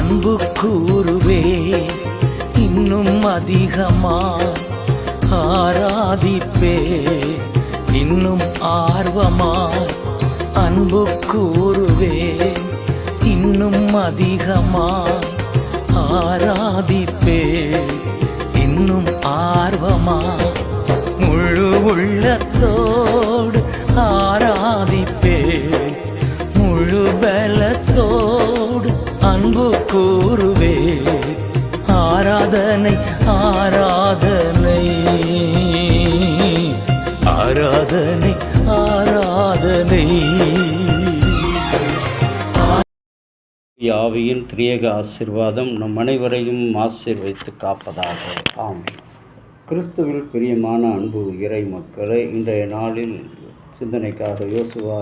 அன்பு கூறுவே இன்னும் அதிகமாய் ஆராதிப்பே இன்னும் ஆர்வமாய் அன்பு கூறுவே இன்னும் அதிகமாய் ஆராதிப்பே இன்னும் ஆர்வமாய் முழு உள்ளத்தோடு ஆராதிப்பே முழு பலத்தோடு அன்பு கூறுவே ஆராதனை ஆராதனை ஆராதனை ஆராதனை. யாவியின் திரியேக ஆசீர்வாதம் நம் அனைவரையும் ஆசீர்வதித்து காப்பதாக. ஆமென். கிறிஸ்துவில் பிரியமான அன்பு இறை மக்களை, இன்றைய நாளில் சிந்தனைக்காக யோசுவா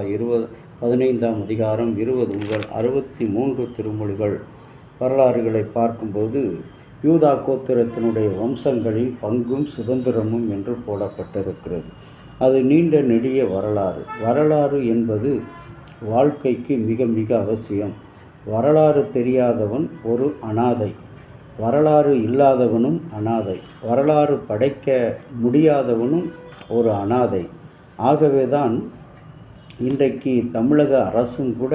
15ஆம் அதிகாரம் 20 முதல் 63 திருமொழிகள் வரலாறுகளை பார்க்கும்போது யூதா கோத்திரத்தினுடைய வம்சங்களின் பங்கும் சுதந்திரமும் என்று போடப்பட்டிருக்கிறது. அது நீண்ட நெடிய வரலாறு என்பது வாழ்க்கைக்கு மிக மிக அவசியம். வரலாறு தெரியாதவன் ஒரு அனாதை, வரலாறு இல்லாதவனும் அனாதை, வரலாறு படைக்க முடியாதவனும் ஒரு அனாதை. ஆகவேதான் இன்றைக்கு தமிழக அரசும் கூட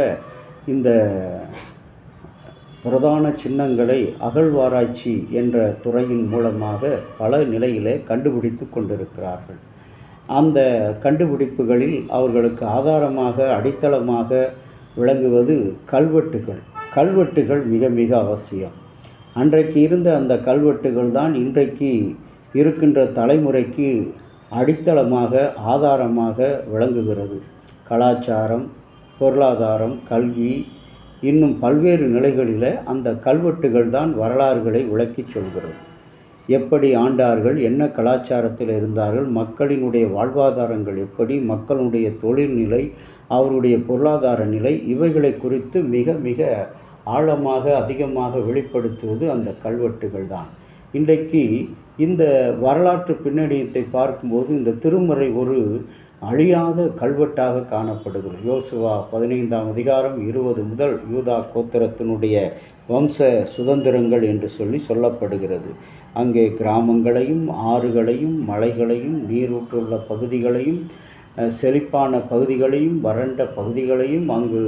இந்த பிரதான சின்னங்களை அகழ்வாராய்ச்சி என்ற துறையின் மூலமாக பல நிலையிலே கண்டுபிடித்து கொண்டிருக்கிறார்கள். அந்த கண்டுபிடிப்புகளில் அவர்களுக்கு ஆதாரமாக அடித்தளமாக விளங்குவது கல்வெட்டுகள் மிக மிக அவசியம். அன்றைக்கு இருந்த அந்த கல்வெட்டுகள் தான் இன்றைக்கு இருக்கின்ற தலைமுறைக்கு அடித்தளமாக ஆதாரமாக விளங்குகிறது. கலாச்சாரம், பொருளாதாரம், கல்வி, இன்னும் பல்வேறு நிலைகளில் அந்த கல்வெட்டுகள் தான் வரலாறுகளை விளக்கி சொல்கிறது. எப்படி ஆண்டார்கள், என்ன கலாச்சாரத்தில் இருந்தார்கள், மக்களினுடைய வாழ்வாதாரங்கள் எப்படி, மக்களுடைய தொழில்நிலை, அவருடைய பொருளாதார நிலை, இவைகளை குறித்து மிக மிக ஆழமாக அதிகமாக வெளிப்படுத்துவது அந்த கல்வெட்டுகள் தான். இன்றைக்கு இந்த வரலாற்று பின்னணியத்தை பார்க்கும்போது இந்த திருமறை ஒரு அழியாத கல்வெட்டாக காணப்படுகிறது. யோசுவா 15ஆம் அதிகாரம் 20 முதல் யூதா கோத்திரத்தினுடைய வம்ச சுதந்திரங்கள் என்று சொல்லப்படுகிறது. அங்கே கிராமங்களையும் ஆறுகளையும் மலைகளையும் நீரூற்றுள்ள பகுதிகளையும் செழிப்பான பகுதிகளையும் வறண்ட பகுதிகளையும் அங்கு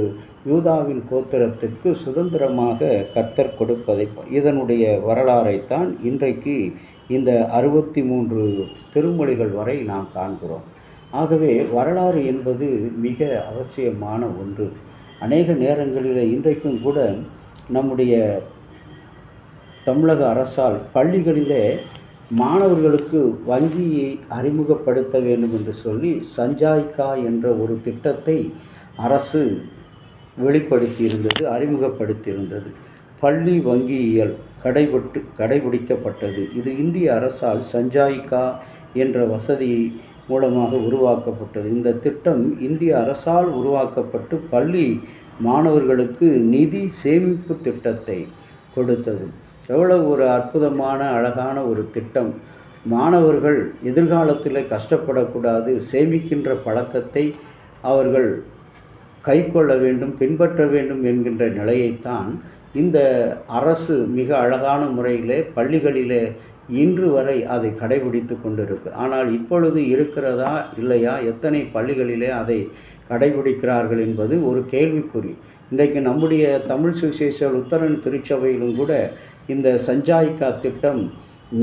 யூதாவின் கோத்திரத்திற்கு சுதந்திரமாக கர்த்தர் கொடுப்பதை, இதனுடைய வரலாறைத்தான் இன்றைக்கு இந்த 63 திருமொழிகள் வரை நாம் காண்கிறோம். ஆகவே வரலாறு என்பது மிக அவசியமான ஒன்று. அநேக நேரங்களில் இன்றைக்கும் கூட நம்முடைய தமிழக அரசால் பள்ளிகளிலே மாணவர்களுக்கு வங்கியை அறிமுகப்படுத்த வேண்டும் என்று சொல்லி சஞ்சாய்கா என்ற ஒரு திட்டத்தை அரசு அறிமுகப்படுத்தியிருந்தது. பள்ளி வங்கியியல் கடைபிடிக்கப்பட்டது. இது இந்திய அரசால் சஞ்சாய்கா என்ற வசதி மூலமாக உருவாக்கப்பட்டது. இந்த திட்டம் இந்திய அரசால் உருவாக்கப்பட்டு பள்ளி மாணவர்களுக்கு நிதி சேமிப்பு திட்டத்தை கொடுத்தது. எவ்வளவு ஒரு அற்புதமான அழகான ஒரு திட்டம். மாணவர்கள் எதிர்காலத்தில் கஷ்டப்படக்கூடாது, சேமிக்கின்ற பழக்கத்தை அவர்கள் கை கொள்ள வேண்டும், பின்பற்ற வேண்டும் என்கின்ற நிலையைத்தான் இந்த அரசு மிக அழகான முறையிலே பள்ளிகளிலே இன்று வரை அதை கடைபிடித்து கொண்டிருக்கு. ஆனால் இப்பொழுது இருக்கிறதா இல்லையா, எத்தனை பள்ளிகளிலே அதை கடைபிடிக்கிறார்கள் என்பது ஒரு கேள்விக்குறி. இன்றைக்கு நம்முடைய தமிழ் சுவிசேஷ லுத்தரன் திருச்சபையிலும் கூட இந்த சஞ்சாய்கா திட்டம்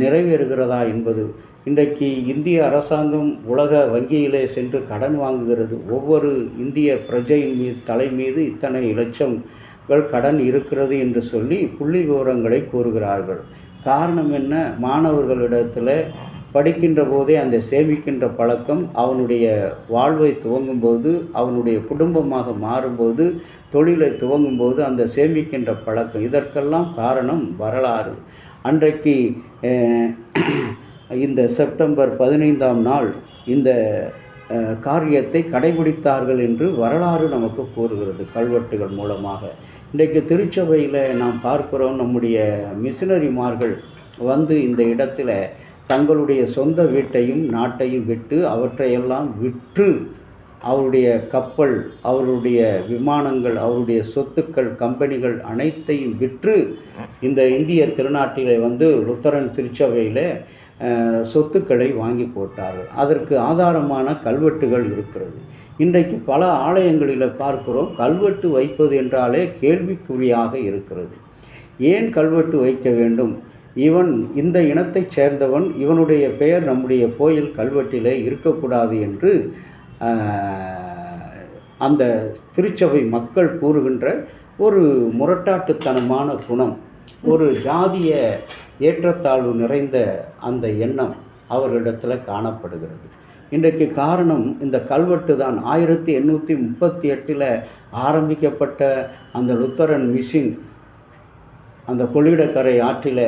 நிறைவேறுகிறதா என்பது. இன்றைக்கு இந்திய அரசாங்கம் உலக வங்கியிலே சென்று கடன் வாங்குகிறது. ஒவ்வொரு இந்திய பிரஜையின் தலை மீது இத்தனை லட்சங்கள் கடன் இருக்கிறது என்று சொல்லி புள்ளி விவரங்களை கூறுகிறார்கள். காரணம் என்ன? மாணவர்களிடத்தில் படிக்கின்ற போதே அந்த சேமிக்கின்ற பழக்கம் அவனுடைய வாழ்வை துவங்கும்போது, அவனுடைய குடும்பமாக மாறும்போது, தொழிலை துவங்கும்போது அந்த சேமிக்கின்ற பழக்கம், இதற்கெல்லாம் காரணம் வரலாறு. அன்றைக்கு இந்த செப்டம்பர் 15ஆம் நாள் இந்த காரியத்தை கடைபிடித்தார்கள் என்று வரலாறு நமக்கு கூறுகிறது கல்வெட்டுகள் மூலமாக. இன்றைக்கு திருச்சபையில் நாம் பார்க்கிறோம், நம்முடைய மிஷினரிமார்கள் வந்து இந்த இடத்துல தங்களுடைய சொந்த வீட்டையும் நாட்டையும் விட்டு அவற்றையெல்லாம் விற்று அவருடைய கப்பல், அவருடைய விமானங்கள், அவருடைய சொத்துக்கள், கம்பெனிகள் அனைத்தையும் விற்று இந்த இந்திய திருநாட்டிலே வந்து லுத்தரன் திருச்சபையில் சொத்துக்களை வாங்கி போட்டார்கள். அதற்கு ஆதாரமான கல்வெட்டுகள் இருக்கிறது. இன்றைக்கு பல ஆலயங்களில் பார்க்கிறோம், கல்வெட்டு வைப்பது என்றாலே கேள்விக்குறியாக இருக்கிறது. ஏன் கல்வெட்டு வைக்க வேண்டும்? இவன் இந்த இனத்தைச் சேர்ந்தவன், இவனுடைய பெயர் நம்முடைய கோயில் கல்வெட்டிலே இருக்கக்கூடாது என்று அந்த திருச்சபை மக்கள் கூறுகின்ற ஒரு முரட்டாட்டுத்தனமான குணம், ஒரு ஜாதிய ஏற்றத்தாழ்வு நிறைந்த அந்த எண்ணம் அவர்களிடத்தில் காணப்படுகிறது. இன்றைக்கு காரணம் இந்த கல்வெட்டு தான். 1838 ஆரம்பிக்கப்பட்ட அந்த லுத்தரன் மிஷின் அந்த கொள்ளிடக்கரை ஆற்றில்,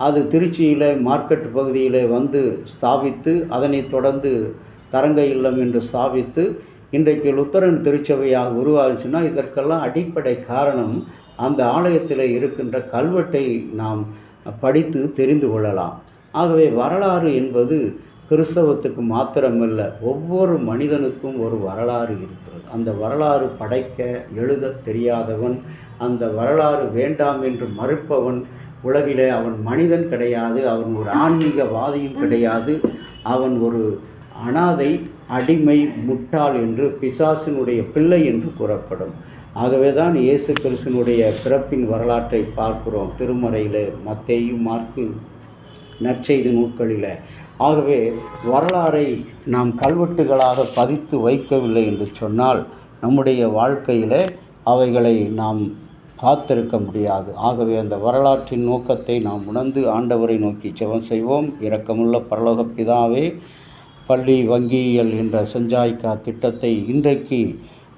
அது திருச்சியில் மார்க்கெட் பகுதியில் வந்து ஸ்தாபித்து, அதனைத் தொடர்ந்து தரங்க இல்லம் என்று ஸ்தாபித்து இன்றைக்கு லுத்தரன் திருச்சபையாக உருவாச்சுன்னா இதற்கெல்லாம் அடிப்படை காரணம் அந்த ஆலயத்தில் இருக்கின்ற கல்வெட்டை நாம் படித்து தெரிந்து கொள்ளலாம். ஆகவே வரலாறு என்பது கிறிஸ்தவத்துக்கு மாத்திரமல்ல, ஒவ்வொரு மனிதனுக்கும் ஒரு வரலாறு இருக்கிறது. அந்த வரலாறு படைக்க எழுத தெரியாதவன், அந்த வரலாறு வேண்டாம் என்று மறுப்பவன் உலகிலே அவன் மனிதன் கிடையாது. அவன் ஒரு ஆன்மீகவாதியும் கிடையாது. அவன் ஒரு அனாதை, அடிமை, முட்டாள் என்று பிசாசினுடைய பிள்ளை என்று கூறப்படும். ஆகவே தான் இயேசு கிறிஸ்துவினுடைய பிறப்பின் வரலாற்றை பார்க்கிறோம் திருமறையில், மத்தேயு, மாற்கு, நற்செய்தி நூல்களில். ஆகவே வரலாறை நாம் கல்வெட்டுகளாக பதித்து வைக்கவில்லை என்று சொன்னால் நம்முடைய வாழ்க்கையில் அவைகளை நாம் காத்திருக்க முடியாது. ஆகவே அந்த வரலாற்றின் நோக்கத்தை நாம் உணர்ந்து ஆண்டவரை நோக்கி ஜெபம் செய்வோம். இரக்கமுள்ள பரலோக பிதாவே, பள்ளி வங்கியியல் என்ற சஞ்சாய்க்கா திட்டத்தை இன்றைக்கு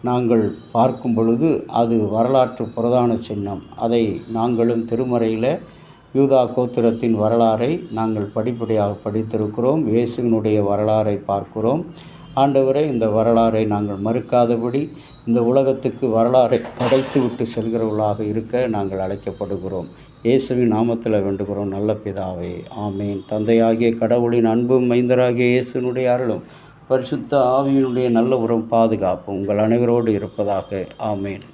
நாங்கள் பார்க்கும் பொழுது அது வரலாற்று பிரதான சின்னம். அதை நாங்களும் திருமறையில் யூதா கோத்திரத்தின் வரலாறை நாங்கள் படிப்படியாக படித்திருக்கிறோம். இயேசுவினுடைய வரலாறை பார்க்கிறோம். ஆண்டவரே, இந்த வரலாறை நாங்கள் மறுக்காதபடி இந்த உலகத்துக்கு வரலாறை படைத்து விட்டு செல்கிறவர்களாக இருக்க நாங்கள் அழைக்கப்படுகிறோம். இயேசுவின் நாமத்தில் வேண்டுகிறோம் நல்ல பிதாவே, ஆமேன். தந்தையாகிய கடவுளின் அன்பும் மைந்தராகிய இயேசுவினுடைய அருளும் பரிசுத்த ஆவியினுடைய நல்ல உரம் பாதுகாப்பும் உங்கள் அனைவரோடு இருப்பதாக. ஆமேன்.